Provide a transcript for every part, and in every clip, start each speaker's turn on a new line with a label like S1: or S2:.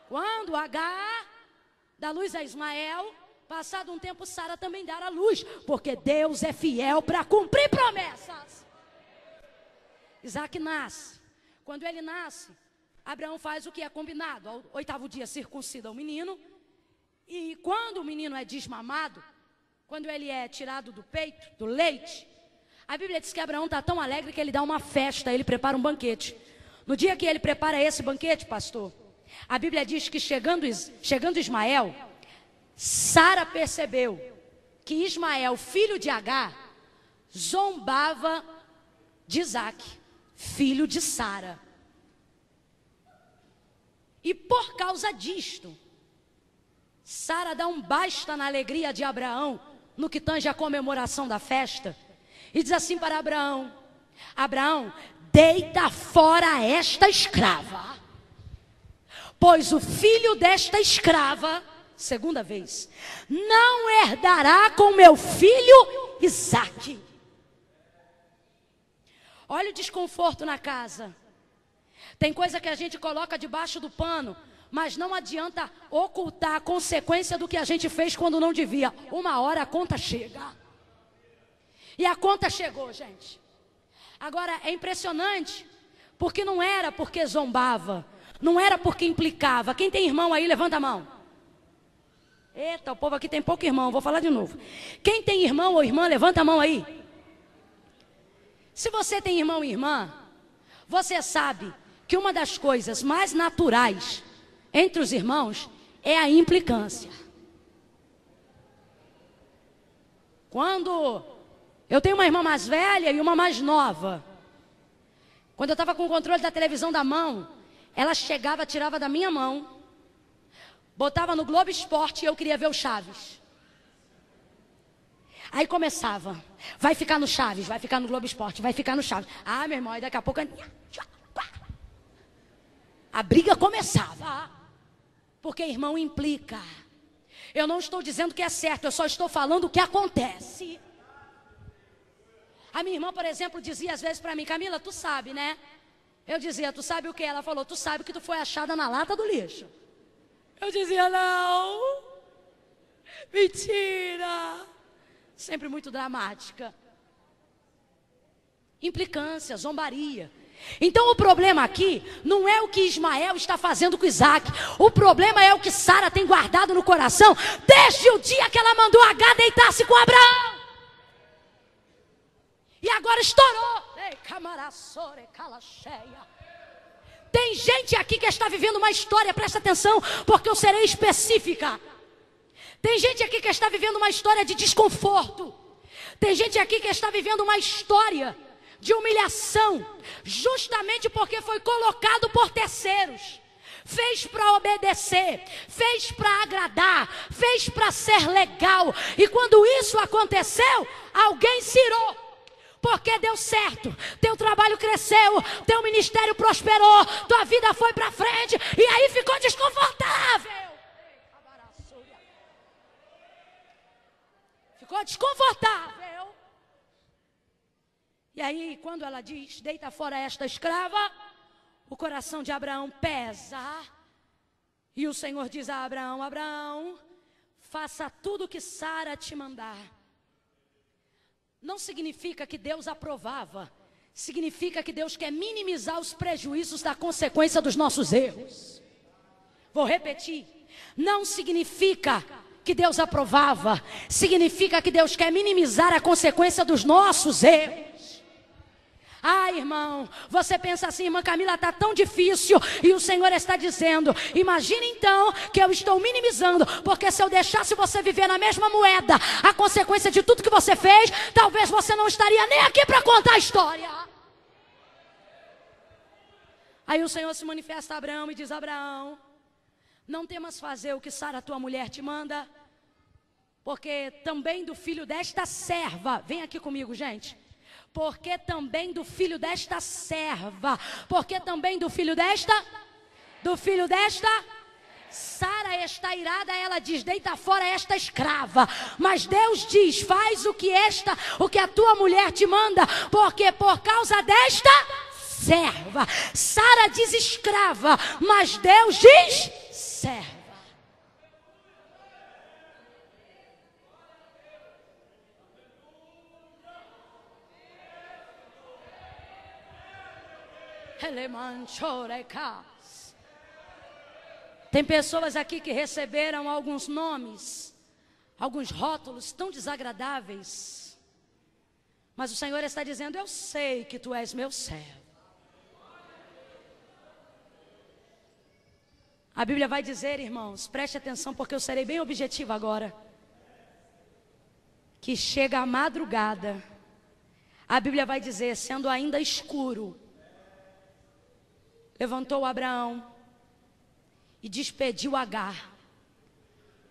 S1: Quando Agar dá luz a Ismael, passado um tempo Sara também dará luz, porque Deus é fiel para cumprir promessas. Isaac nasce. Quando ele nasce, Abraão faz o que é combinado. Ao 8º dia circuncida o menino. E quando o menino é desmamado, quando ele é tirado do peito, do leite, a Bíblia diz que Abraão está tão alegre que ele dá uma festa, ele prepara um banquete. No dia que ele prepara esse banquete, pastor, a Bíblia diz que chegando Ismael, Sara percebeu que Ismael, filho de Agar, zombava de Isaac, filho de Sara. E por causa disto, Sara dá um basta na alegria de Abraão, no que tange a comemoração da festa, e diz assim para Abraão: Abraão, deita fora esta escrava, pois o filho desta escrava, segunda vez, não herdará com meu filho Isaque. Olha o desconforto na casa. Tem coisa que a gente coloca debaixo do pano, mas não adianta ocultar a consequência do que a gente fez quando não devia. Uma hora a conta chega. E a conta chegou, gente. Agora, é impressionante, porque não era porque zombava, não era porque implicava. Quem tem irmão aí, levanta a mão. Eita, o povo aqui tem pouco irmão, vou falar de novo. Quem tem irmão ou irmã, levanta a mão aí. Se você tem irmão e irmã, você sabe que uma das coisas mais naturais entre os irmãos é a implicância. Quando eu tenho uma irmã mais velha e uma mais nova, quando eu estava com o controle da televisão da mão, ela chegava, tirava da minha mão, botava no Globo Esporte e eu queria ver o Chaves. Aí começava, vai ficar no Chaves, vai ficar no Globo Esporte, vai ficar no Chaves. Ah, meu irmão, aí daqui a pouco a briga começava, porque irmão implica. Eu não estou dizendo que é certo, eu só estou falando o que acontece. A minha irmã, por exemplo, dizia às vezes para mim: Camila, tu sabe, né? Eu dizia: tu sabe o que? Ela falou: tu sabe que tu foi achada na lata do lixo. Eu dizia: não, mentira. Sempre muito dramática. Implicância, zombaria. Então o problema aqui não é o que Ismael está fazendo com Isaac. O problema é o que Sara tem guardado no coração desde o dia que ela mandou Agar deitar-se com Abraão. E agora estourou. Tem gente aqui que está vivendo uma história, presta atenção, porque eu serei específica. Tem gente aqui que está vivendo uma história de desconforto. Tem gente aqui que está vivendo uma história de humilhação, justamente porque foi colocado por terceiros. Fez para obedecer, fez para agradar, fez para ser legal. E quando isso aconteceu, alguém se irou. Porque deu certo, teu trabalho cresceu, teu ministério prosperou, tua vida foi para frente, e aí ficou desconfortável. Ficou desconfortável. E aí, quando ela diz: deita fora esta escrava, o coração de Abraão pesa. E o Senhor diz a Abraão: Abraão, faça tudo o que Sara te mandar. Não significa que Deus aprovava. Significa que Deus quer minimizar os prejuízos da consequência dos nossos erros. Vou repetir. Não significa que Deus aprovava. Significa que Deus quer minimizar a consequência dos nossos erros. Ah, irmão, você pensa assim: irmã Camila, está tão difícil. E o Senhor está dizendo: imagine então que eu estou minimizando, porque se eu deixasse você viver na mesma moeda a consequência de tudo que você fez, talvez você não estaria nem aqui para contar a história. Aí o Senhor se manifesta a Abraão e diz: Abraão, não temas fazer o que Sara tua mulher te manda, porque também do filho desta serva, vem aqui comigo, gente. Porque também do filho desta serva, porque também do filho desta, Sara está irada, ela diz: deita fora esta escrava. Mas Deus diz: faz o que a tua mulher te manda, porque por causa desta serva. Sara diz escrava, mas Deus diz serva. Tem pessoas aqui que receberam alguns nomes, alguns rótulos tão desagradáveis, mas o Senhor está dizendo: eu sei que tu és meu servo. A Bíblia vai dizer, irmãos, preste atenção porque eu serei bem objetiva agora, que chega a madrugada, a Bíblia vai dizer, sendo ainda escuro, levantou Abraão e despediu Agar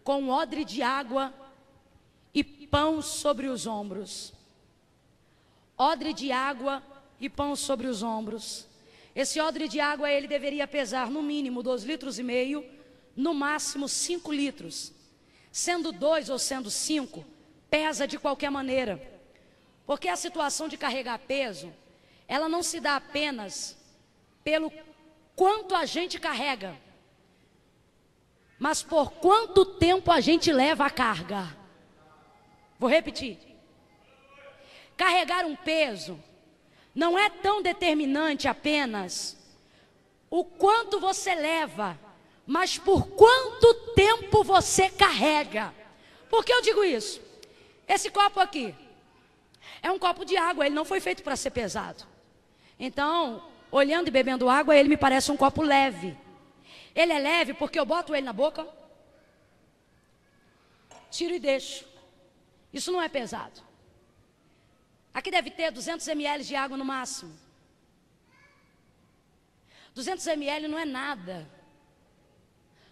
S1: com um odre de água e pão sobre os ombros. Odre de água e pão sobre os ombros. Esse odre de água ele deveria pesar no mínimo 2,5 litros, no máximo 5 litros. Sendo 2 ou sendo 5, pesa de qualquer maneira. Porque a situação de carregar peso, ela não se dá apenas pelo quanto a gente carrega, mas por quanto tempo a gente leva a carga. Vou repetir. Carregar um peso não é tão determinante apenas o quanto você leva, mas por quanto tempo você carrega. Por que eu digo isso? Esse copo aqui é um copo de água, ele não foi feito para ser pesado. Então, olhando e bebendo água, ele me parece um copo leve. Ele é leve porque eu boto ele na boca, tiro e deixo. Isso não é pesado. Aqui deve ter 200 ml de água no máximo. 200 ml não é nada.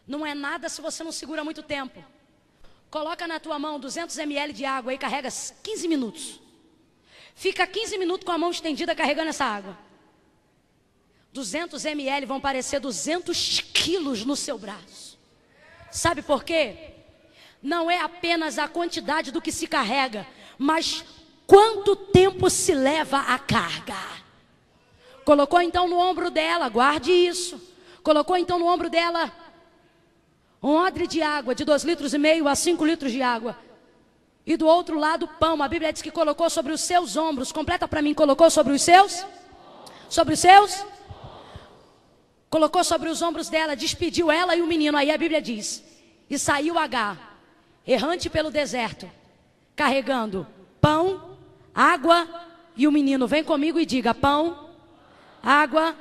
S1: Não é nada se você não segura muito tempo. Coloca na tua mão 200 ml de água e carrega 15 minutos. Fica 15 minutos com a mão estendida carregando essa água. 200 ml vão parecer 200 quilos no seu braço. Sabe por quê? Não é apenas a quantidade do que se carrega, mas quanto tempo se leva a carga. Colocou então no ombro dela, guarde isso. Colocou então no ombro dela um odre de água de 2,5 litros a 5 litros de água. E do outro lado pão. A Bíblia diz que colocou sobre os seus ombros. Completa para mim, colocou sobre os seus? Sobre os seus? Colocou sobre os ombros dela, despediu ela e o menino. Aí a Bíblia diz: e saiu Agar, errante pelo deserto, carregando pão, água e o menino. Vem comigo e diga: pão, água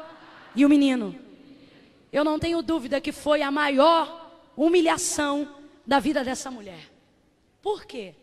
S1: e o menino. Eu não tenho dúvida que foi a maior humilhação da vida dessa mulher. Por quê?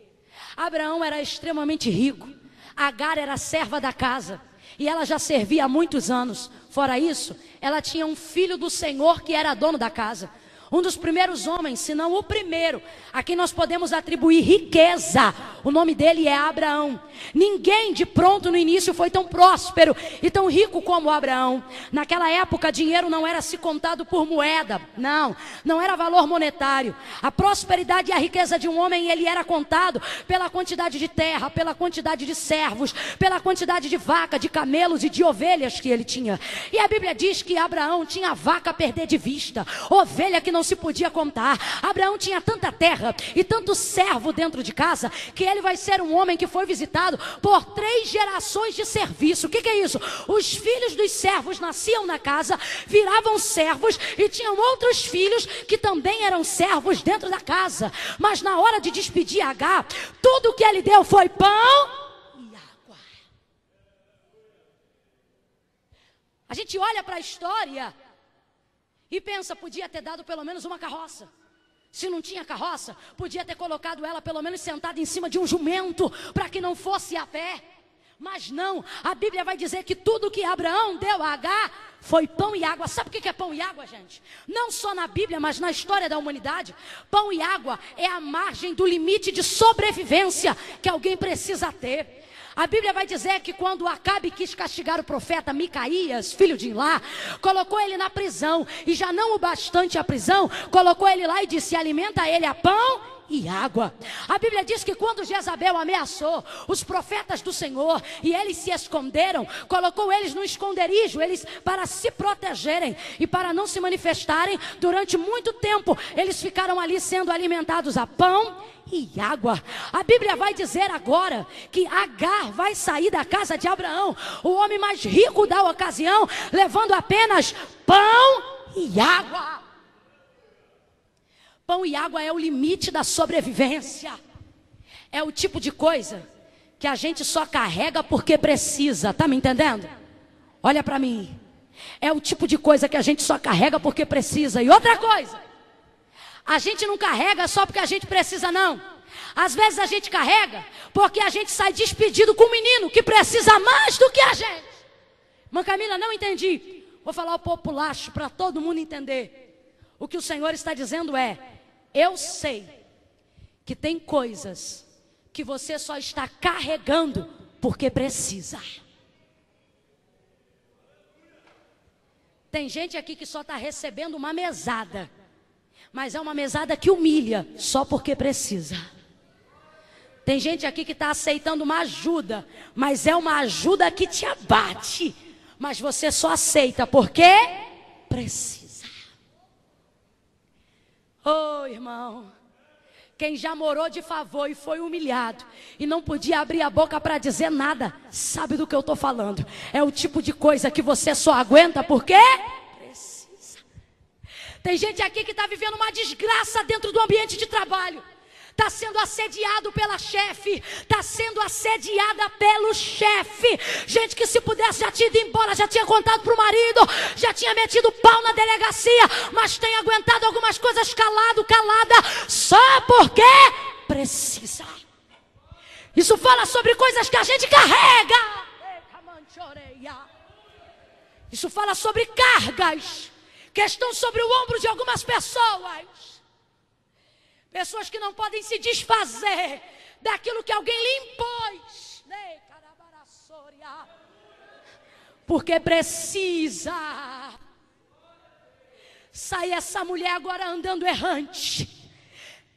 S1: Abraão era extremamente rico, Agar era serva da casa e ela já servia há muitos anos. Fora isso, ela tinha um filho do Senhor que era dono da casa. Um dos primeiros homens, se não o primeiro, a quem nós podemos atribuir riqueza. O nome dele é Abraão. Ninguém de pronto no início foi tão próspero e tão rico como Abraão. Naquela época, dinheiro não era se contado por moeda. Não era valor monetário. A prosperidade e a riqueza de um homem, ele era contado pela quantidade de terra, pela quantidade de servos, pela quantidade de vaca, de camelos e de ovelhas que ele tinha. E a Bíblia diz que Abraão tinha vaca a perder de vista, ovelha que não se podia contar. Abraão tinha tanta terra e tanto servo dentro de casa, que ele vai ser um homem que foi visitado por 3 gerações de serviço. O que é isso? Os filhos dos servos nasciam na casa, viravam servos e tinham outros filhos que também eram servos dentro da casa. Mas na hora de despedir Agar, tudo que ele deu foi pão e água. A gente olha para a história e pensa, podia ter dado pelo menos uma carroça. Se não tinha carroça, podia ter colocado ela pelo menos sentada em cima de um jumento, para que não fosse a pé. Mas não, a Bíblia vai dizer que tudo que Abraão deu a Agar foi pão e água. Sabe o que é pão e água, gente? Não só na Bíblia, mas na história da humanidade. Pão e água é a margem do limite de sobrevivência que alguém precisa ter. A Bíblia vai dizer que quando Acabe quis castigar o profeta Micaías, filho de Imlá, colocou ele na prisão, e já não o bastante a prisão, colocou ele lá e disse: alimenta ele a pão e água. A Bíblia diz que quando Jezabel ameaçou os profetas do Senhor e eles se esconderam, colocou eles no esconderijo, eles para se protegerem e para não se manifestarem, durante muito tempo eles ficaram ali sendo alimentados a pão e água. A Bíblia vai dizer agora que Agar vai sair da casa de Abraão, o homem mais rico da ocasião, levando apenas pão e água. Pão e água é o limite da sobrevivência. É o tipo de coisa que a gente só carrega porque precisa. Tá me entendendo? Olha para mim. É o tipo de coisa que a gente só carrega porque precisa. E outra coisa, a gente não carrega só porque a gente precisa, não. Às vezes a gente carrega porque a gente sai despedido com um menino que precisa mais do que a gente. Irmã Camila, não entendi. Vou falar o populacho para todo mundo entender. O que o Senhor está dizendo é: eu sei que tem coisas que você só está carregando porque precisa. Tem gente aqui que só está recebendo uma mesada, mas é uma mesada que humilha só porque precisa. Tem gente aqui que está aceitando uma ajuda, mas é uma ajuda que te abate, mas você só aceita porque precisa. Oh, irmão, quem já morou de favor e foi humilhado e não podia abrir a boca para dizer nada, sabe do que eu estou falando. É o tipo de coisa que você só aguenta porque precisa. Tem gente aqui que está vivendo uma desgraça dentro do ambiente de trabalho. Está sendo assediado pela chefe, está sendo assediada pelo chefe. Gente que se pudesse já tinha ido embora, já tinha contado para o marido, já tinha metido pau na delegacia, mas tem aguentado algumas coisas calada, só porque precisa. Isso fala sobre coisas que a gente carrega. Isso fala sobre cargas que estão sobre o ombro de algumas pessoas. Pessoas que não podem se desfazer daquilo que alguém lhe impôs. Porque precisa. Sai essa mulher agora andando errante.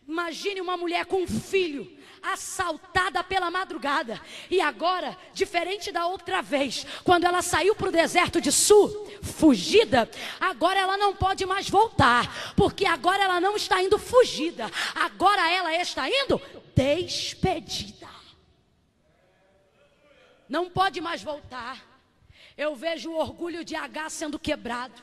S1: Imagine uma mulher com um filho, assaltada pela madrugada. E agora, diferente da outra vez, quando ela saiu para o deserto de Sul, fugida, agora ela não pode mais voltar, porque agora ela não está indo fugida, agora ela está indo despedida. Não pode mais voltar. Eu vejo o orgulho de Agar sendo quebrado,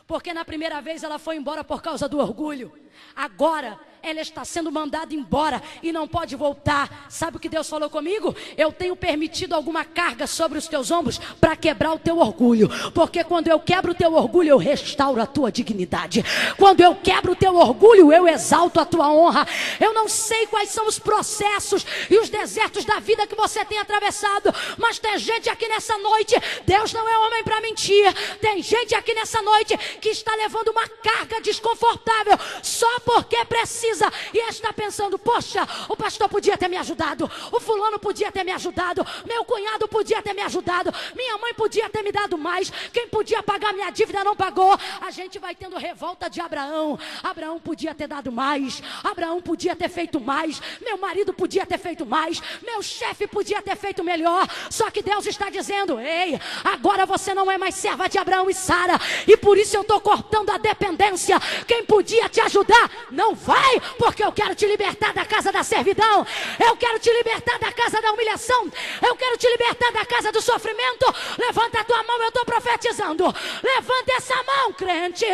S1: porque na primeira vez ela foi embora por causa do orgulho. Agora ela está sendo mandada embora e não pode voltar. Sabe o que Deus falou comigo? Eu tenho permitido alguma carga sobre os teus ombros para quebrar o teu orgulho. Porque quando eu quebro o teu orgulho, eu restauro a tua dignidade. Quando eu quebro o teu orgulho, eu exalto a tua honra. Eu não sei quais são os processos e os desertos da vida que você tem atravessado, mas tem gente aqui nessa noite, Deus não é homem para mentir, tem gente aqui nessa noite que está levando uma carga desconfortável só porque precisa. E está pensando: poxa, o pastor podia ter me ajudado, o fulano podia ter me ajudado, meu cunhado podia ter me ajudado, minha mãe podia ter me dado mais, quem podia pagar minha dívida não pagou. A gente vai tendo revolta de Abraão. Abraão podia ter dado mais, Abraão podia ter feito mais, meu marido podia ter feito mais, meu chefe podia ter feito melhor. Só que Deus está dizendo: ei, agora você não é mais serva de Abraão e Sara, e por isso eu estou cortando a dependência. Quem podia te ajudar não vai, porque eu quero te libertar da casa da servidão, eu quero te libertar da casa da humilhação, eu quero te libertar da casa do sofrimento. Levanta a tua mão, eu estou profetizando. Levanta essa mão, crente.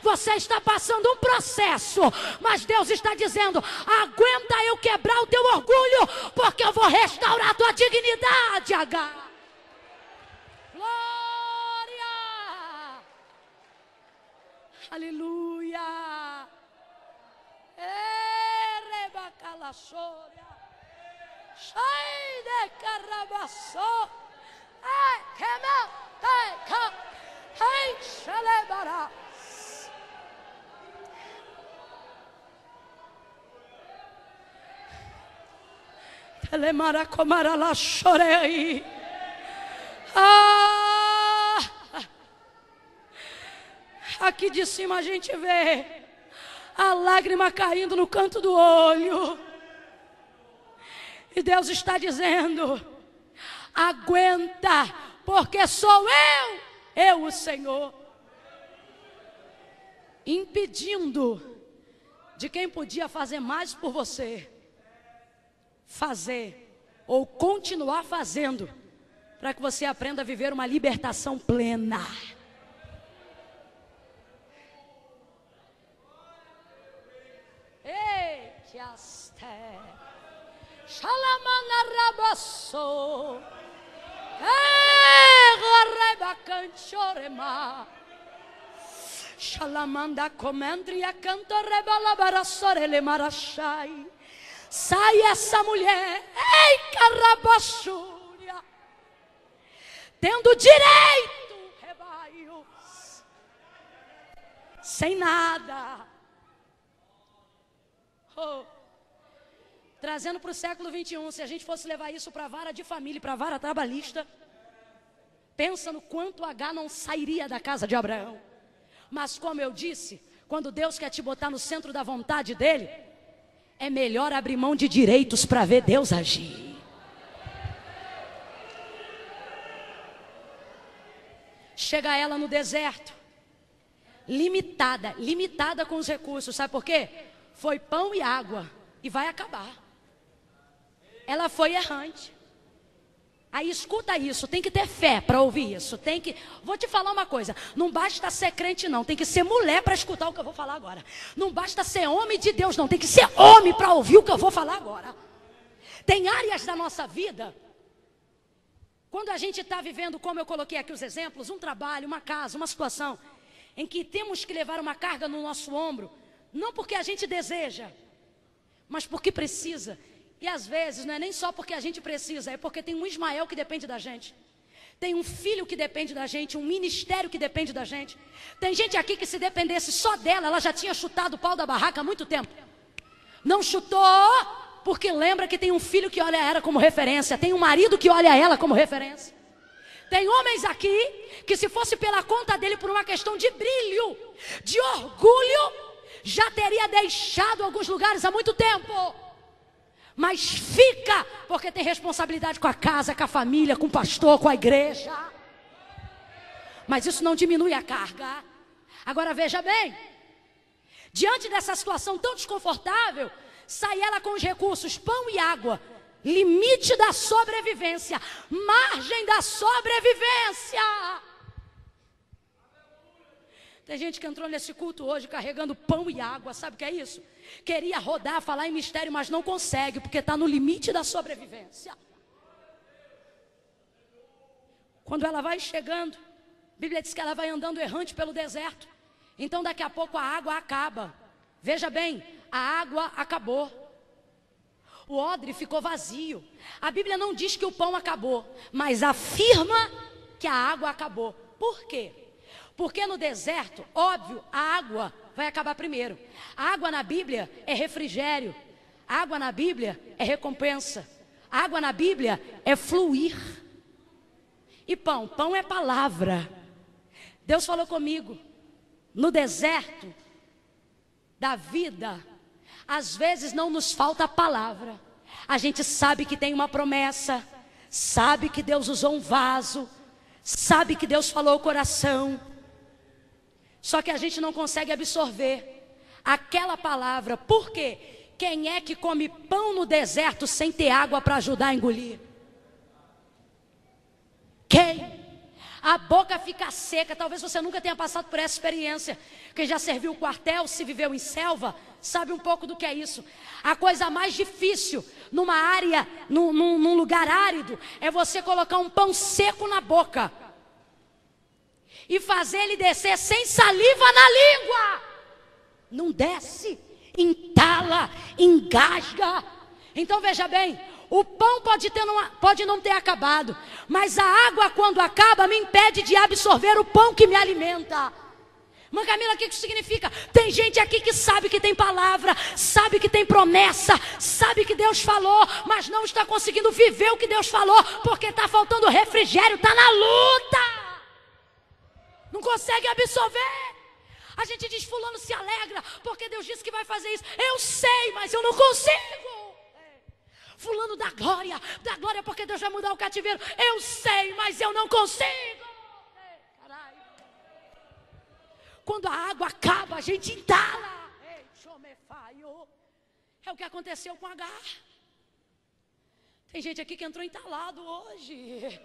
S1: Você está passando um processo, mas Deus está dizendo: aguenta eu quebrar o teu orgulho, porque eu vou restaurar a tua dignidade, Agar. Glória! Aleluia! Sai de carabaço, telemara comara la chorei. Aqui de cima a gente vê a lágrima caindo no canto do olho. E Deus está dizendo: aguenta, porque sou eu o Senhor, impedindo de quem podia fazer mais por você, fazer ou continuar fazendo, para que você aprenda a viver uma libertação plena. Ei, que asté, Shalamana rabasso, rebacanchorema, Shalamanda comendria canto rebalabarassore marachai. Sai essa mulher, ei, carabaxúria, tendo direito, rebaios, sem nada. Trazendo para o século 21, se a gente fosse levar isso para a vara de família, para a vara trabalhista, pensa no quanto H não sairia da casa de Abraão. Mas como eu disse, quando Deus quer te botar no centro da vontade dele, é melhor abrir mão de direitos para ver Deus agir. Chega ela no deserto, limitada com os recursos, sabe por quê? Foi pão e água, e vai acabar. Ela foi errante. Aí escuta isso, tem que ter fé para ouvir isso. Vou te falar uma coisa, não basta ser crente não, tem que ser mulher para escutar o que eu vou falar agora. Não basta ser homem de Deus não, tem que ser homem para ouvir o que eu vou falar agora. Tem áreas da nossa vida, quando a gente está vivendo, como eu coloquei aqui os exemplos, um trabalho, uma casa, uma situação, em que temos que levar uma carga no nosso ombro, não porque a gente deseja, mas porque precisa. E às vezes não é nem só porque a gente precisa, é porque tem um Ismael que depende da gente. Tem um filho que depende da gente, um ministério que depende da gente. Tem gente aqui que se dependesse só dela, ela já tinha chutado o pau da barraca há muito tempo. Não chutou porque lembra que tem um filho que olha ela como referência, tem um marido que olha ela como referência. Tem homens aqui que se fosse pela conta dele por uma questão de brilho, de orgulho, já teria deixado alguns lugares há muito tempo. Mas fica, porque tem responsabilidade com a casa, com a família, com o pastor, com a igreja. Mas isso não diminui a carga. Agora veja bem, diante dessa situação tão desconfortável, sai ela com os recursos, pão e água, limite da sobrevivência, margem da sobrevivência. Tem gente que entrou nesse culto hoje carregando pão e água, sabe o que é isso? Queria rodar, falar em mistério, mas não consegue, porque está no limite da sobrevivência. Quando ela vai chegando, a Bíblia diz que ela vai andando errante pelo deserto. Então daqui a pouco a água acaba. Veja bem, a água acabou. O odre ficou vazio. A Bíblia não diz que o pão acabou, mas afirma que a água acabou. Por quê? Porque no deserto, óbvio, a água vai acabar primeiro. A água na Bíblia é refrigério. A água na Bíblia é recompensa. A água na Bíblia é fluir. E pão? Pão é palavra. Deus falou comigo. No deserto da vida, às vezes não nos falta a palavra. A gente sabe que tem uma promessa, sabe que Deus usou um vaso, sabe que Deus falou o coração. Só que a gente não consegue absorver aquela palavra. Por quê? Quem é que come pão no deserto sem ter água para ajudar a engolir? Quem? A boca fica seca. Talvez você nunca tenha passado por essa experiência. Quem já serviu o quartel, se viveu em selva, sabe um pouco do que é isso. A coisa mais difícil numa área, num lugar árido, é você colocar um pão seco na boca e fazer ele descer sem saliva na língua. Não desce, entala, engasga. Então veja bem, o pão pode não ter acabado, mas a água quando acaba me impede de absorver o pão que me alimenta. Mãe Camila, o que isso significa? Tem gente aqui que sabe que tem palavra, sabe que tem promessa, sabe que Deus falou, mas não está conseguindo viver o que Deus falou, porque está faltando refrigério, está na luta. Não consegue absorver. A gente diz, fulano se alegra, porque Deus disse que vai fazer isso. Eu sei, mas eu não consigo. Fulano dá glória porque Deus vai mudar o cativeiro. Eu sei, mas eu não consigo. Caralho. Quando a água acaba, a gente entala. É o que aconteceu com Agar. Tem gente aqui que entrou entalado hoje.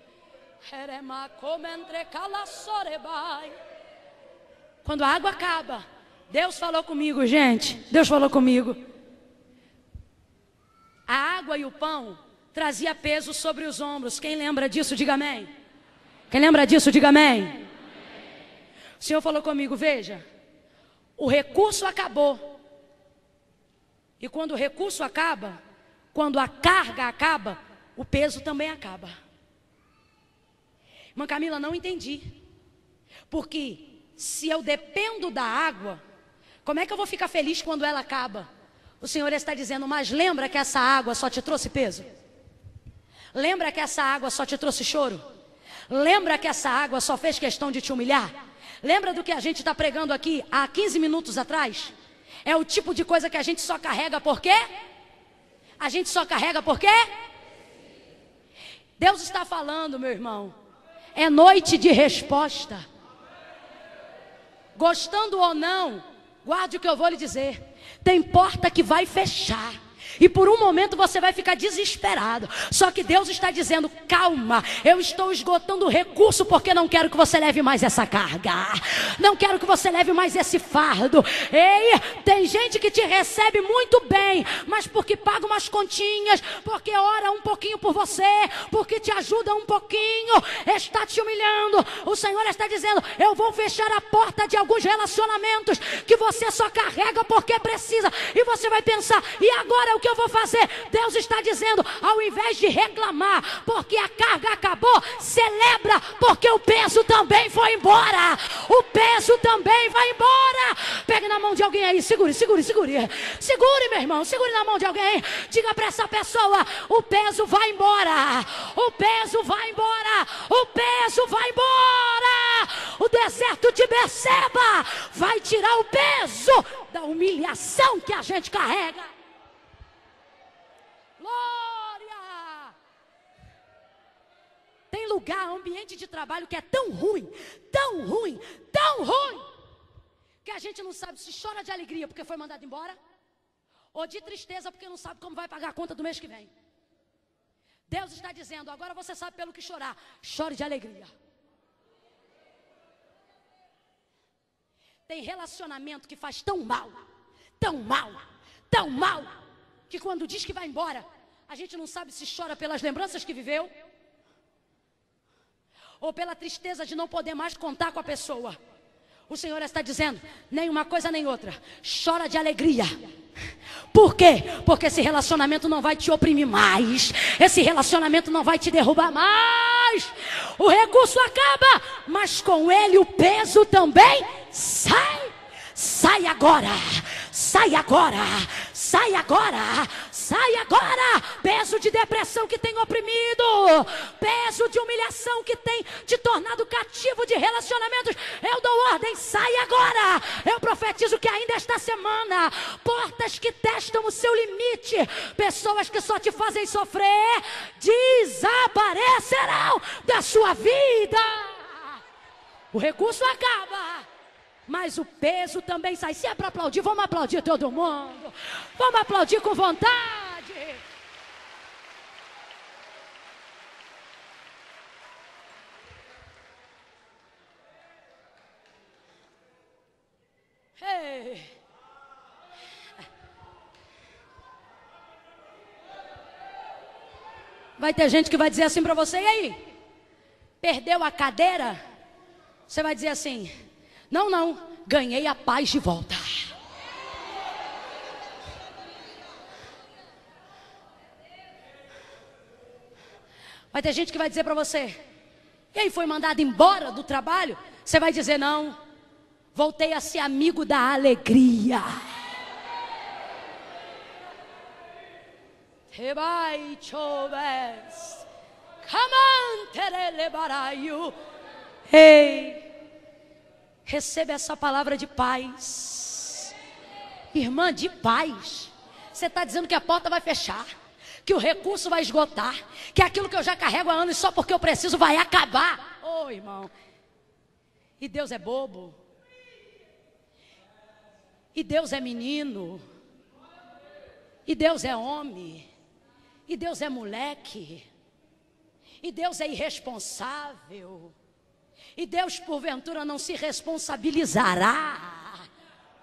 S1: Quando a água acaba, Deus falou comigo, gente. Deus falou comigo. A água e o pão trazia peso sobre os ombros. Quem lembra disso, diga amém. Quem lembra disso, diga amém. O Senhor falou comigo, veja, o recurso acabou. E quando o recurso acaba, quando a carga acaba, o peso também acaba. Irmã Camila, não entendi. Porque se eu dependo da água, como é que eu vou ficar feliz quando ela acaba? O Senhor está dizendo, mas lembra que essa água só te trouxe peso? Lembra que essa água só te trouxe choro? Lembra que essa água só fez questão de te humilhar? Lembra do que a gente está pregando aqui há 15 minutos atrás? É o tipo de coisa que a gente só carrega por quê? A gente só carrega por quê? Deus está falando, meu irmão. É noite de resposta. Gostando ou não, guarde o que eu vou lhe dizer. Tem porta que vai fechar. E por um momento você vai ficar desesperado. Só que Deus está dizendo, calma, eu estou esgotando o recurso porque não quero que você leve mais essa carga. Não quero que você leve mais esse fardo. Ei, tem gente que te recebe muito bem, mas porque paga umas continhas, porque ora um pouquinho por você, porque te ajuda um pouquinho, está te humilhando. O Senhor está dizendo, eu vou fechar a porta de alguns relacionamentos que você só carrega porque precisa. E você vai pensar, e agora o que eu vou fazer? Deus está dizendo, ao invés de reclamar porque a carga acabou, celebra porque o peso também foi embora. O peso também vai embora. Pegue na mão de alguém aí, segure, meu irmão, segure na mão de alguém. Diga para essa pessoa, o peso vai embora. O peso vai embora. O peso vai embora. O deserto de Beceba vai tirar o peso da humilhação que a gente carrega. Glória! Tem lugar, ambiente de trabalho que é tão ruim, que a gente não sabe se chora de alegria porque foi mandado embora, ou de tristeza porque não sabe como vai pagar a conta do mês que vem. Deus está dizendo, agora você sabe pelo que chorar, chore de alegria. Tem relacionamento que faz tão mal, que quando diz que vai embora, a gente não sabe se chora pelas lembranças que viveu, ou pela tristeza de não poder mais contar com a pessoa. O Senhor está dizendo, nem uma coisa nem outra, chora de alegria. Por quê? Porque esse relacionamento não vai te oprimir mais, esse relacionamento não vai te derrubar mais. O recurso acaba, mas com ele o peso também sai. Sai agora, sai agora, sai agora, sai agora. Peso de depressão que tem oprimido, peso de humilhação que tem te tornado cativo de relacionamentos. Eu dou ordem, sai agora. Eu profetizo que ainda esta semana, portas que testam o seu limite, pessoas que só te fazem sofrer, desaparecerão da sua vida. O recurso acaba, mas o peso também sai. Se é para aplaudir, vamos aplaudir todo mundo. Vamos aplaudir com vontade. Ei. Vai ter gente que vai dizer assim para você, e aí? Perdeu a cadeira? Você vai dizer assim, não, ganhei a paz de volta. Vai ter gente que vai dizer para você, e aí, foi mandado embora do trabalho? Você vai dizer, não, voltei a ser amigo da alegria. Ei, Receba essa palavra de paz. Irmã, de paz. Você está dizendo que a porta vai fechar, que o recurso vai esgotar, que aquilo que eu já carrego há anos só porque eu preciso vai acabar. Ô, irmão. E Deus é bobo. E Deus é menino. E Deus é homem. E Deus é moleque. E Deus é irresponsável. E Deus, porventura, não se responsabilizará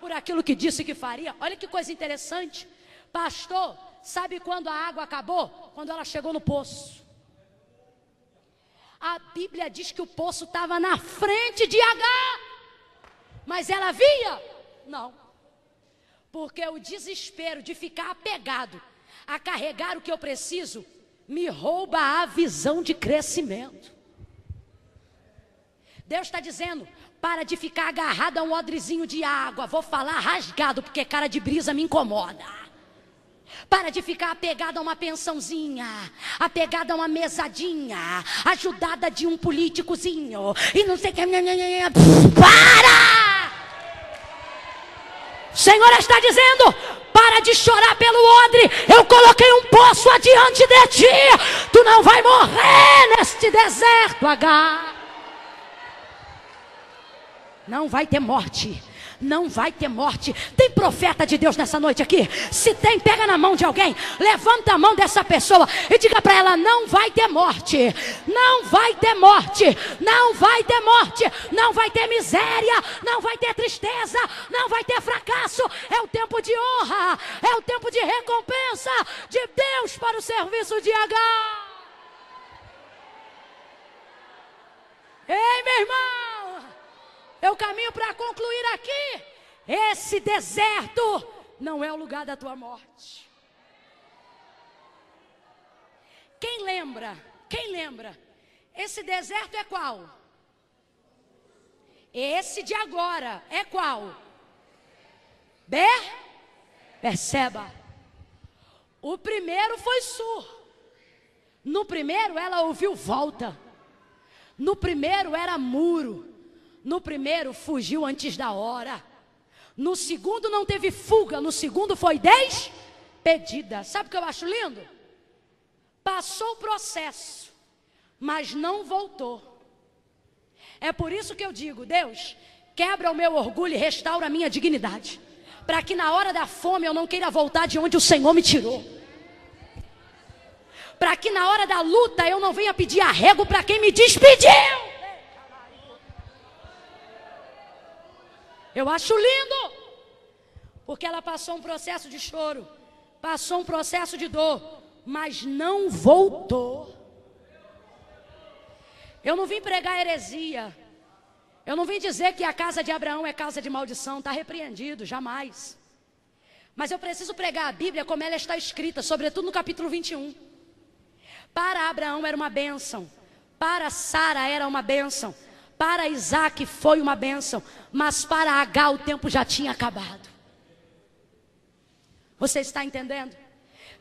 S1: por aquilo que disse que faria. Olha que coisa interessante. Pastor, sabe quando a água acabou? Quando ela chegou no poço. A Bíblia diz que o poço estava na frente de Agar. Mas ela via? Não. Porque o desespero de ficar apegado a carregar o que eu preciso me rouba a visão de crescimento. Deus está dizendo, para de ficar agarrado a um odrezinho de água. Vou falar rasgado, porque cara de brisa me incomoda. Para de ficar apegado a uma pensãozinha, apegado a uma mesadinha, ajudada de um políticozinho, e não sei o que. Para! O Senhor está dizendo, para de chorar pelo odre. Eu coloquei um poço adiante de ti. Tu não vai morrer neste deserto, H. Não vai ter morte. Não vai ter morte. Tem profeta de Deus nessa noite aqui? Se tem, pega na mão de alguém. Levanta a mão dessa pessoa e diga para ela, não vai ter morte. Não vai ter morte. Não vai ter morte. Não vai ter miséria. Não vai ter tristeza. Não vai ter fracasso. É o tempo de honra. É o tempo de recompensa de Deus para o serviço de Agar. Ei, meu irmão. Eu caminho para concluir aqui. Esse deserto não é o lugar da tua morte. Quem lembra? Quem lembra? Esse deserto é qual? Esse de agora é qual? Berseba. O primeiro foi Sur. No primeiro ela ouviu volta. No primeiro era muro. No primeiro fugiu antes da hora. No segundo não teve fuga. No segundo foi despedida. Sabe o que eu acho lindo? Passou o processo, mas não voltou. É por isso que eu digo, Deus, quebra o meu orgulho e restaura a minha dignidade, para que na hora da fome eu não queira voltar de onde o Senhor me tirou. Para que na hora da luta eu não venha pedir arrego para quem me despediu. Eu acho lindo, porque ela passou um processo de choro, passou um processo de dor, mas não voltou. Eu não vim pregar heresia, eu não vim dizer que a casa de Abraão é casa de maldição, está repreendido, jamais. Mas eu preciso pregar a Bíblia como ela está escrita, sobretudo no capítulo 21. Para Abraão era uma bênção, para Sara era uma bênção, para Isaac foi uma bênção, mas para Agar o tempo já tinha acabado. Você está entendendo?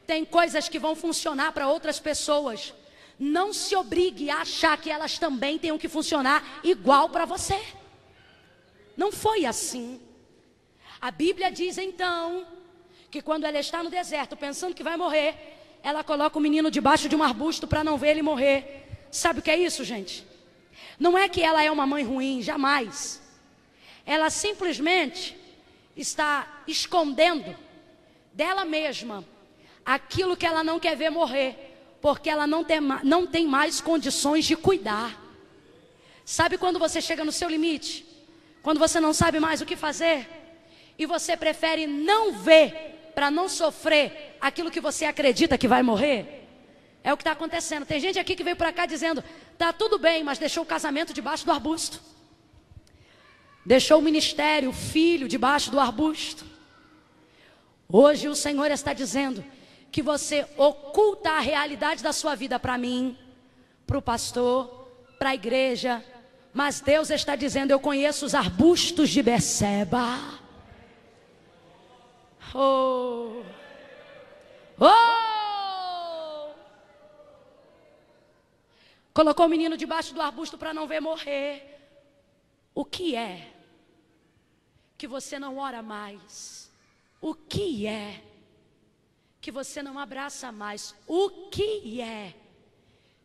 S1: Tem coisas que vão funcionar para outras pessoas. Não se obrigue a achar que elas também tenham que funcionar igual para você. Não foi assim. A Bíblia diz então, que quando ela está no deserto pensando que vai morrer, ela coloca o menino debaixo de um arbusto para não ver ele morrer. Sabe o que é isso, gente? Não é que ela é uma mãe ruim, jamais. Ela simplesmente está escondendo dela mesma aquilo que ela não quer ver morrer, porque ela não tem mais condições de cuidar. Sabe quando você chega no seu limite? Quando você não sabe mais o que fazer? E você prefere não ver, para não sofrer aquilo que você acredita que vai morrer? É o que está acontecendo. Tem gente aqui que veio para cá dizendo, tá tudo bem, mas deixou o casamento debaixo do arbusto. Deixou o ministério, o filho debaixo do arbusto. Hoje o Senhor está dizendo que você oculta a realidade da sua vida para mim, para o pastor, para a igreja. Mas Deus está dizendo, eu conheço os arbustos de Berseba. Oh! Oh! Colocou o menino debaixo do arbusto para não ver morrer. O que é que você não ora mais? O que é que você não abraça mais? O que é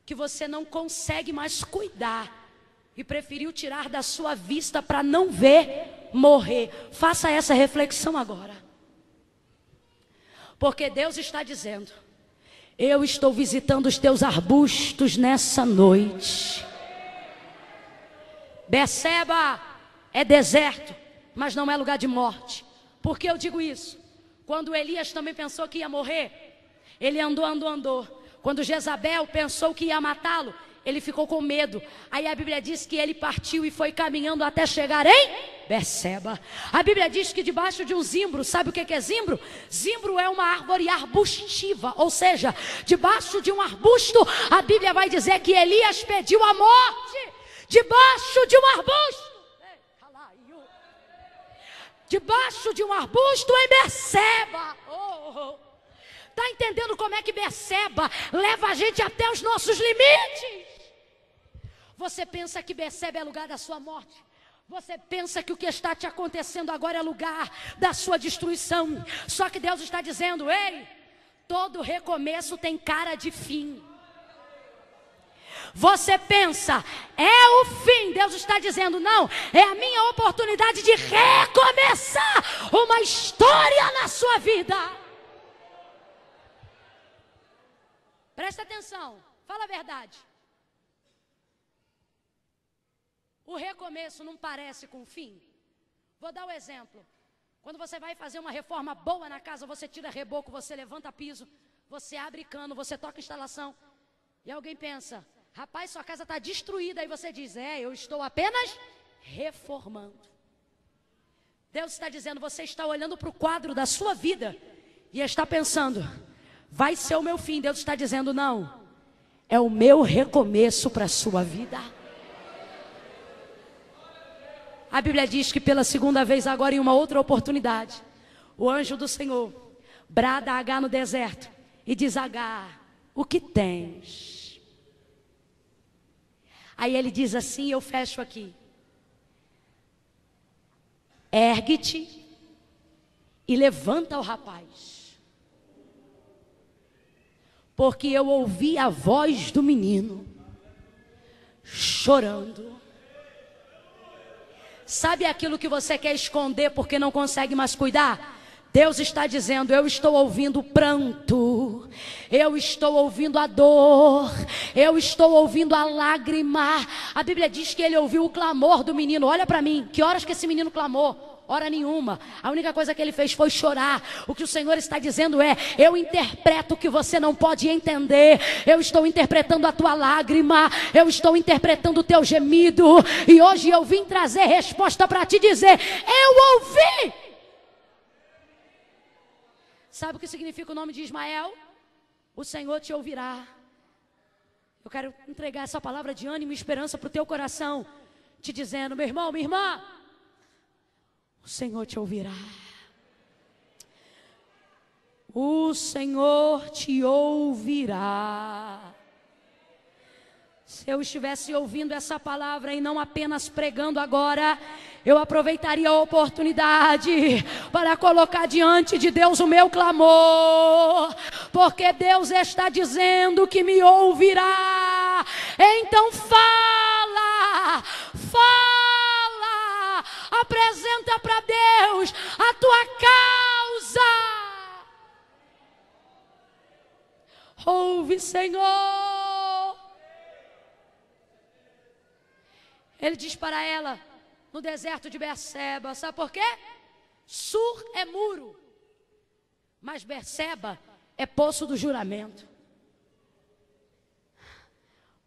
S1: que você não consegue mais cuidar e preferiu tirar da sua vista para não ver morrer? Faça essa reflexão agora. Porque Deus está dizendo: eu estou visitando os teus arbustos nessa noite. Berseba é deserto, mas não é lugar de morte. Por que eu digo isso? Quando Elias também pensou que ia morrer, ele andou. Quando Jezabel pensou que ia matá-lo, ele ficou com medo. Aí a Bíblia diz que ele partiu e foi caminhando até chegar em Berseba. A Bíblia diz que debaixo de um zimbro, sabe o que é zimbro? Zimbro é uma árvore arbustiva, ou seja, debaixo de um arbusto, a Bíblia vai dizer que Elias pediu a morte, debaixo de um arbusto. Debaixo de um arbusto em Berseba. Está entendendo como é que Berseba leva a gente até os nossos limites? Você pensa que Berseba é lugar da sua morte? Você pensa que o que está te acontecendo agora é lugar da sua destruição? Só que Deus está dizendo: ei, todo recomeço tem cara de fim. Você pensa, é o fim. Deus está dizendo: não, é a minha oportunidade de recomeçar uma história na sua vida. Presta atenção, fala a verdade. O recomeço não parece com o fim? Vou dar um exemplo. Quando você vai fazer uma reforma boa na casa, você tira reboco, você levanta piso, você abre cano, você toca instalação, e alguém pensa: rapaz, sua casa está destruída. Aí você diz: eu estou apenas reformando. Deus está dizendo: você está olhando para o quadro da sua vida e está pensando: vai ser o meu fim. Deus está dizendo: não, é o meu recomeço para a sua vida. A Bíblia diz que pela segunda vez agora, em uma outra oportunidade, o anjo do Senhor brada a Agar no deserto e diz: Agar, o que tens? Aí ele diz assim, eu fecho aqui: ergue-te e levanta o rapaz, porque eu ouvi a voz do menino chorando. Sabe aquilo que você quer esconder porque não consegue mais cuidar? Deus está dizendo: eu estou ouvindo o pranto, eu estou ouvindo a dor, eu estou ouvindo a lágrima. A Bíblia diz que ele ouviu o clamor do menino. Olha para mim, que horas que esse menino clamou? Hora nenhuma. A única coisa que ele fez foi chorar. O que o Senhor está dizendo é: eu interpreto o que você não pode entender. Eu estou interpretando a tua lágrima, eu estou interpretando o teu gemido, e hoje eu vim trazer resposta para te dizer: eu ouvi. Sabe o que significa o nome de Ismael? O Senhor te ouvirá. Eu quero entregar essa palavra de ânimo e esperança para o teu coração, te dizendo: meu irmão, minha irmã, o Senhor te ouvirá. O Senhor te ouvirá. Se eu estivesse ouvindo essa palavra e não apenas pregando agora, eu aproveitaria a oportunidade para colocar diante de Deus o meu clamor, porque Deus está dizendo que me ouvirá. Então fala, apresenta para Deus a tua causa. Ouve, Senhor. Ele diz para ela no deserto de Berseba, sabe por quê? Sur é muro, mas Berseba é poço do juramento,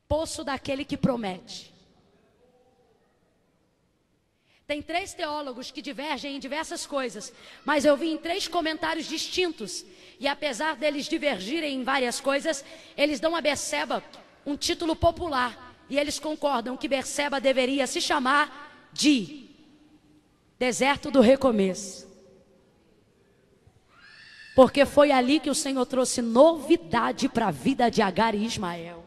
S1: poço daquele que promete. Tem 3 teólogos que divergem em diversas coisas, mas eu vi em 3 comentários distintos, e apesar deles divergirem em várias coisas, eles dão a Berseba um título popular, e eles concordam que Berseba deveria se chamar de Deserto do Recomeço, porque foi ali que o Senhor trouxe novidade para a vida de Agar e Ismael.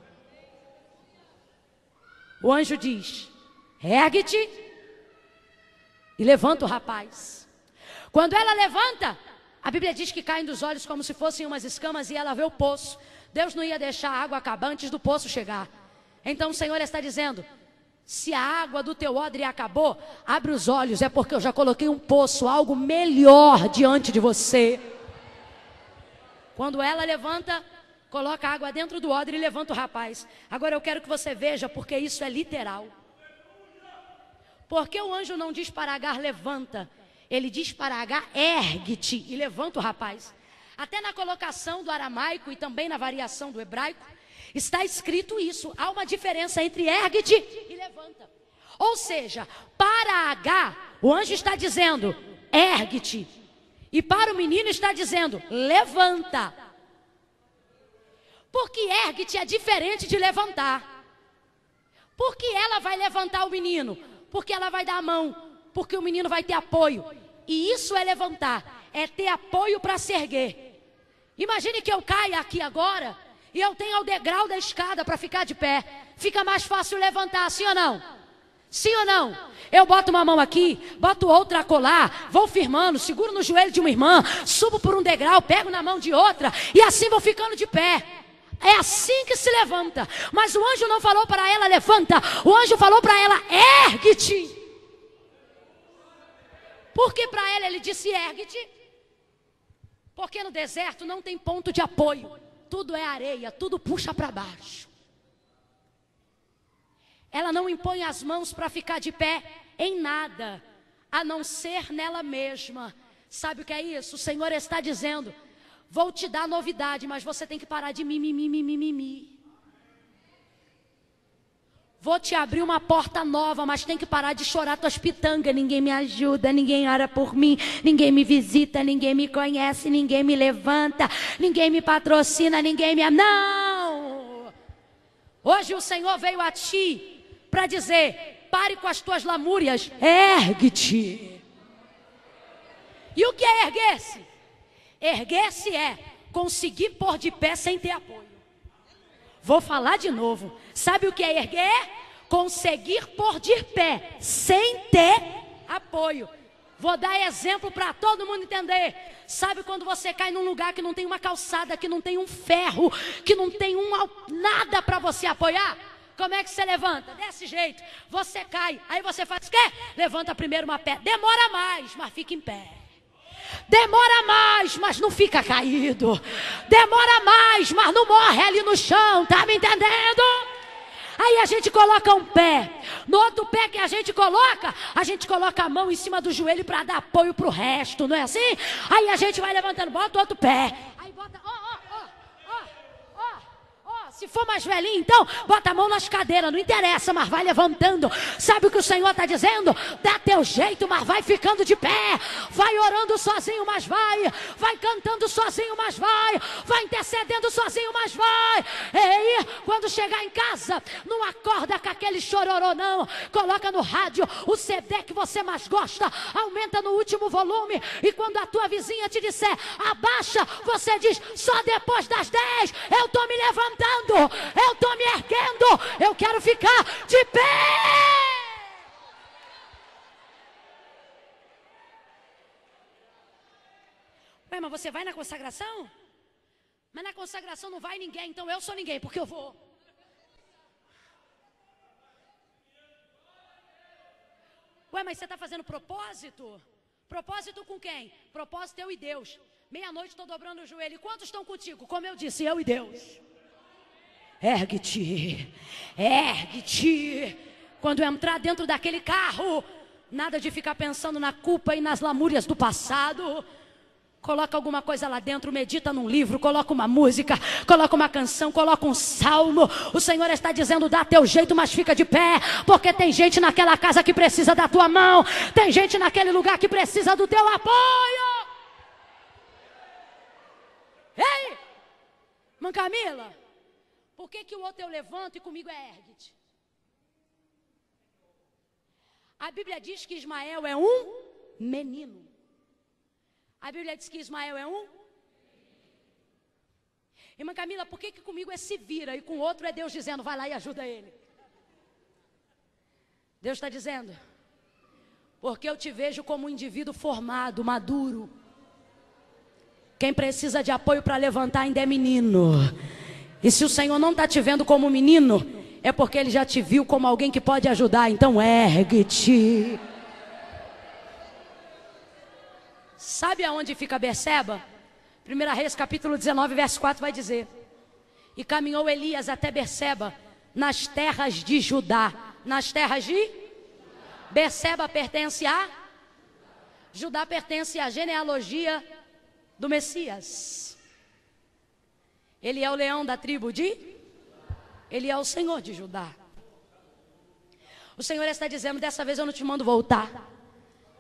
S1: O anjo diz: ergue-te e levanta o rapaz. Quando ela levanta, a Bíblia diz que caem dos olhos como se fossem umas escamas e ela vê o poço. Deus não ia deixar a água acabar antes do poço chegar. Então o Senhor está dizendo: se a água do teu odre acabou, abre os olhos, é porque eu já coloquei um poço, algo melhor diante de você. Quando ela levanta, coloca a água dentro do odre e levanta o rapaz. Agora eu quero que você veja, porque isso é literal. Porque o anjo não diz para Agar, levanta. Ele diz para Agar, ergue-te, e levanta o rapaz. Até na colocação do aramaico e também na variação do hebraico, está escrito isso. Há uma diferença entre ergue-te e levanta. Ou seja, para Agar, o anjo está dizendo, ergue-te. E para o menino está dizendo, levanta. Porque ergue-te é diferente de levantar. Por que ela vai levantar o menino? Porque ela vai dar a mão. Porque o menino vai ter apoio. E isso é levantar. É ter apoio para se erguer. Imagine que eu caia aqui agora e eu tenho o degrau da escada para ficar de pé. Fica mais fácil levantar, sim ou não? Sim ou não? Eu boto uma mão aqui, boto outra acolá, vou firmando, seguro no joelho de uma irmã, subo por um degrau, pego na mão de outra e assim vou ficando de pé. É assim que se levanta. Mas o anjo não falou para ela, levanta. O anjo falou para ela, ergue-te. Por que para ela ele disse, ergue-te? Porque no deserto não tem ponto de apoio. Tudo é areia, tudo puxa para baixo. Ela não impõe as mãos para ficar de pé em nada, a não ser nela mesma. Sabe o que é isso? O Senhor está dizendo, vou te dar novidade, mas você tem que parar de mimimi. Vou te abrir uma porta nova, mas tem que parar de chorar tuas pitangas. Ninguém me ajuda, ninguém ora por mim, ninguém me visita, ninguém me conhece, ninguém me levanta, ninguém me patrocina, ninguém me... Não! Hoje o Senhor veio a ti para dizer, pare com as tuas lamúrias, ergue-te. E o que é erguer-se? Erguer-se é conseguir pôr de pé sem ter apoio. Vou falar de novo. Sabe o que é erguer? Conseguir pôr de pé sem ter apoio. Vou dar exemplo para todo mundo entender. Sabe quando você cai num lugar que não tem uma calçada, que não tem um ferro, que não tem nada para você apoiar? Como é que você levanta? Desse jeito. Você cai. Aí você faz o quê? Levanta primeiro uma pedra. Demora mais, mas fica em pé. Demora mais, mas não fica caído. Demora mais, mas não morre ali no chão. Tá me entendendo? Aí a gente coloca um pé. No outro pé que a gente coloca a mão em cima do joelho para dar apoio pro resto, não é assim? Aí a gente vai levantando, bota o outro pé. Aí bota, se for mais velhinho, então, bota a mão nas cadeiras, não interessa, mas vai levantando. Sabe o que o Senhor está dizendo? Dá teu jeito, mas vai ficando de pé. Vai orando sozinho, mas vai. Vai cantando sozinho, mas vai. Vai intercedendo sozinho, mas vai. E quando chegar em casa, não acorda com aquele chororô, não. Coloca no rádio o CD que você mais gosta. Aumenta no último volume. E quando a tua vizinha te disser, abaixa, você diz, só depois das 10 eu estou me levantando. Eu estou me erguendo, eu quero ficar de pé. Ué, mas você vai na consagração? Mas na consagração não vai ninguém, então eu sou ninguém, porque eu vou. Ué, mas você está fazendo propósito? Propósito com quem? Propósito eu e Deus. Meia-noite estou dobrando o joelho. E quantos estão contigo? Como eu disse, eu e Deus. Ergue-te, ergue-te. Quando entrar dentro daquele carro, nada de ficar pensando na culpa e nas lamúrias do passado. Coloca alguma coisa lá dentro, medita num livro, coloca uma música, coloca uma canção, coloca um salmo. O Senhor está dizendo, dá teu jeito, mas fica de pé. Porque tem gente naquela casa que precisa da tua mão. Tem gente naquele lugar que precisa do teu apoio. Ei, Mãe Camila, por que o outro eu levanto e comigo é ergue-te? A Bíblia diz que Ismael é um menino. A Bíblia diz que Ismael é um. Irmã Camila, por que comigo é se vira e com o outro é Deus dizendo, vai lá e ajuda ele? Deus está dizendo, Porque eu te vejo como um indivíduo formado, maduro. Quem precisa de apoio para levantar ainda é menino. E se o Senhor não está te vendo como menino, é porque Ele já te viu como alguém que pode ajudar. Então ergue-te. Sabe aonde fica Berseba? 1 Reis capítulo 19, verso 4 vai dizer: e caminhou Elias até Berseba, nas terras de Judá. Nas terras de? Berseba pertence a? Judá pertence à genealogia do Messias. Ele é o leão da tribo de? Ele é o Senhor de Judá. O Senhor está dizendo: dessa vez eu não te mando voltar.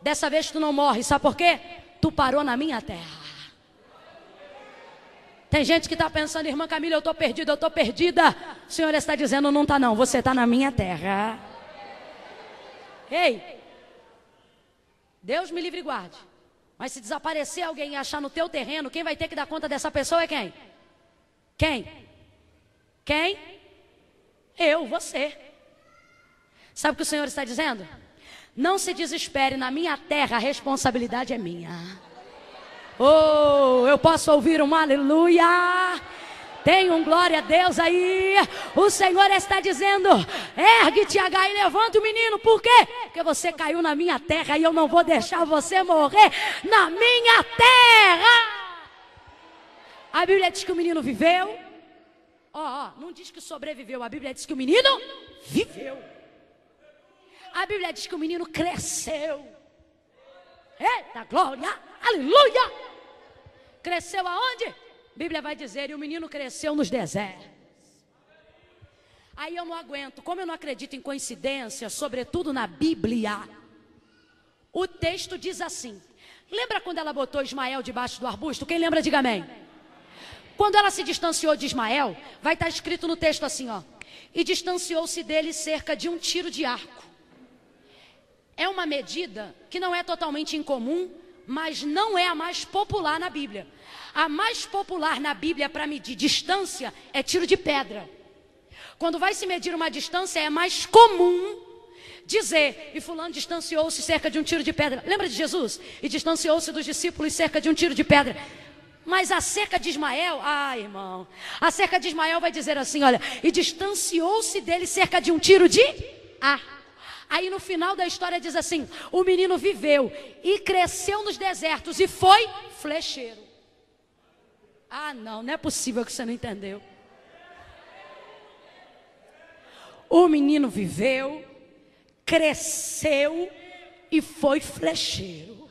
S1: Dessa vez tu não morre. Sabe por quê? Tu parou na minha terra. Tem gente que está pensando: irmã Camila, eu estou perdida, eu estou perdida. O Senhor está dizendo: não está não, você está na minha terra. Ei, Deus me livre e guarde. Mas se desaparecer alguém e achar no teu terreno, quem vai ter que dar conta dessa pessoa é quem? Quem? Quem? Eu, você. Sabe o que o Senhor está dizendo? Não se desespere, na minha terra a responsabilidade é minha. Oh, eu posso ouvir um aleluia. Tem um glória a Deus aí. O Senhor está dizendo: ergue-te, H, e levanta o menino. Por quê? Porque você caiu na minha terra e eu não vou deixar você morrer na minha terra. A Bíblia diz que o menino viveu. Não diz que sobreviveu. A Bíblia diz que o menino viveu. A Bíblia diz que o menino cresceu. Eita glória, aleluia. Cresceu aonde? A Bíblia vai dizer: e o menino cresceu nos desertos. Aí eu não aguento. Como eu não acredito em coincidência, sobretudo na Bíblia, o texto diz assim. Lembra quando ela botou Ismael debaixo do arbusto? Quem lembra, diga amém. Quando ela se distanciou de Ismael, vai estar escrito no texto assim, ó: e distanciou-se dele cerca de 1 tiro de arco. É uma medida que não é totalmente incomum, mas não é a mais popular na Bíblia. A mais popular na Bíblia para medir distância é tiro de pedra. Quando vai se medir uma distância, é mais comum dizer: e fulano distanciou-se cerca de 1 tiro de pedra. Lembra de Jesus? E distanciou-se dos discípulos cerca de 1 tiro de pedra. Mas acerca de Ismael, irmão, acerca de Ismael vai dizer assim, olha: e distanciou-se dele cerca de 1 tiro de arco. Aí no final da história diz assim: o menino viveu e cresceu nos desertos e foi flecheiro. Não é possível que você não entendeu. O menino viveu, cresceu e foi flecheiro.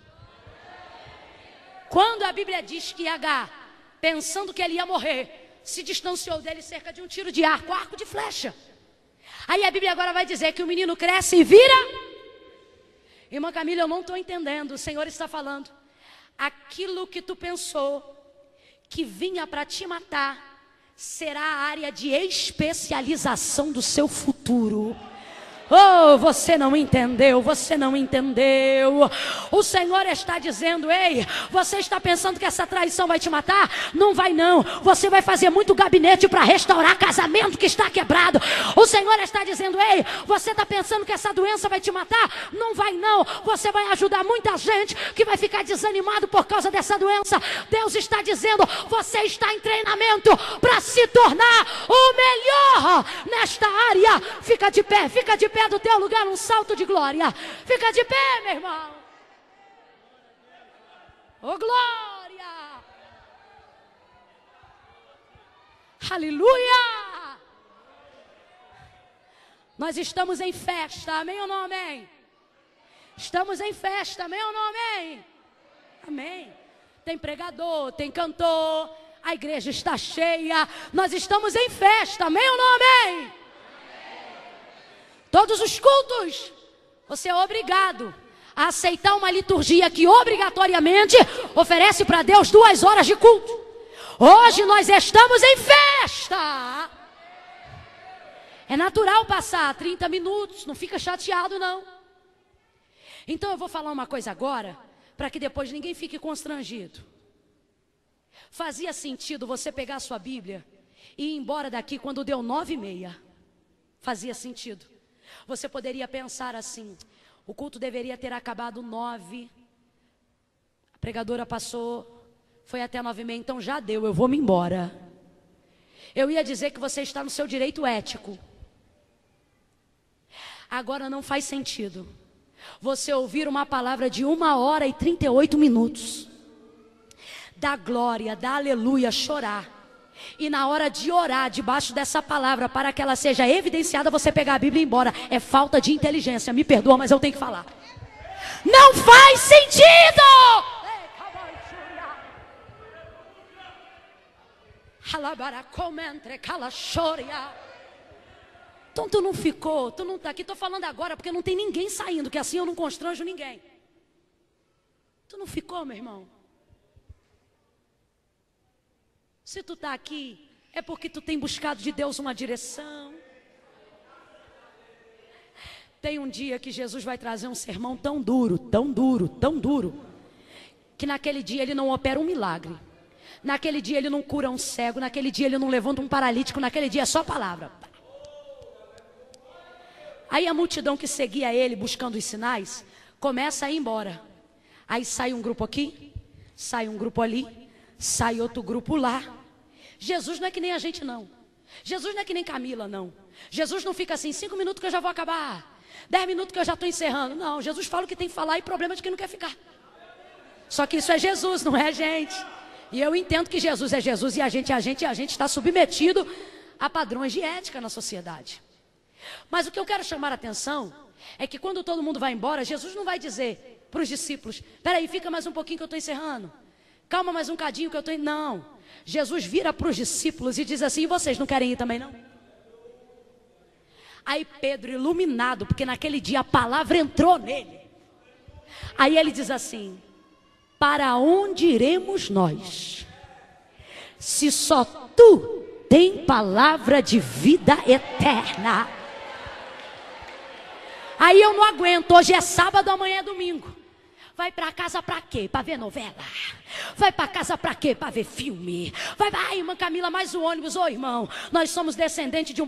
S1: Quando a Bíblia diz que H, pensando que ele ia morrer, se distanciou dele cerca de 1 tiro de arco de flecha. Aí a Bíblia agora vai dizer que o menino cresce e vira. Irmã Camila, eu não estou entendendo. O Senhor está falando: aquilo que tu pensou que vinha para te matar será a área de especialização do seu futuro. Oh, você não entendeu, você não entendeu. O Senhor está dizendo: ei, você está pensando que essa traição vai te matar? Não vai não. Você vai fazer muito gabinete para restaurar casamento que está quebrado. O Senhor está dizendo: ei, você está pensando que essa doença vai te matar? Não vai não. Você vai ajudar muita gente que vai ficar desanimado por causa dessa doença. Deus está dizendo: você está em treinamento para se tornar o melhor nesta área. Fica de pé do teu lugar, um salto de glória. Fica de pé, meu irmão. Oh, glória. Aleluia. Nós estamos em festa, amém ou não amém? Estamos em festa, amém ou não amém? Amém. Tem pregador, tem cantor, a igreja está cheia. Nós estamos em festa, amém ou não amém? Todos os cultos, você é obrigado a aceitar uma liturgia que obrigatoriamente oferece para Deus 2 horas de culto. Hoje nós estamos em festa. É natural passar 30 minutos, não fica chateado não. Então eu vou falar uma coisa agora, para que depois ninguém fique constrangido. Fazia sentido você pegar a sua Bíblia e ir embora daqui quando deu 9h30. Fazia sentido. Você poderia pensar assim: O culto deveria ter acabado 9. A pregadora passou, foi até 9h30, então já deu, eu vou me embora. Eu ia dizer que você está no seu direito ético. Agora não faz sentido você ouvir uma palavra de 1h38, da glória, da aleluia, chorar, e na hora de orar debaixo dessa palavra, para que ela seja evidenciada, você pegar a Bíblia e ir embora. É falta de inteligência, me perdoa, mas eu tenho que falar. Não faz sentido! Então tu não ficou, tu não está aqui, estou falando agora porque não tem ninguém saindo, que assim eu não constranjo ninguém. Tu não ficou, meu irmão? Se tu está aqui, é porque tu tem buscado de Deus uma direção. Tem um dia que Jesus vai trazer um sermão tão duro, tão duro, tão duro, que naquele dia ele não opera um milagre. Naquele dia ele não cura um cego, naquele dia ele não levanta um paralítico, naquele dia é só palavra. Aí a multidão que seguia ele, buscando os sinais, começa a ir embora. Aí sai um grupo aqui, sai um grupo ali, sai outro grupo lá. Jesus não é que nem a gente não. Jesus não é que nem Camila não. Jesus não fica assim, 5 minutos que eu já vou acabar, 10 minutos que eu já estou encerrando. Não, Jesus fala o que tem que falar e problema de quem não quer ficar. Só que isso é Jesus, não é a gente. E eu entendo que Jesus é Jesus e a gente está submetido a padrões de ética na sociedade. Mas o que eu quero chamar a atenção é que quando todo mundo vai embora, Jesus não vai dizer para os discípulos: peraí, fica mais um pouquinho que eu estou encerrando, calma mais um cadinho que eu estou... Não, Jesus vira para os discípulos e diz assim: e vocês não querem ir também não? Aí Pedro, iluminado, porque naquele dia a palavra entrou nele, aí ele diz assim: para onde iremos nós, se só tu tem palavra de vida eterna? Aí eu não aguento, hoje é sábado, amanhã é domingo. Vai para casa para quê? Para ver novela? Vai para casa para quê? Para ver filme? Vai, irmã Camila, mais o ônibus. Ô irmão, nós somos descendentes de um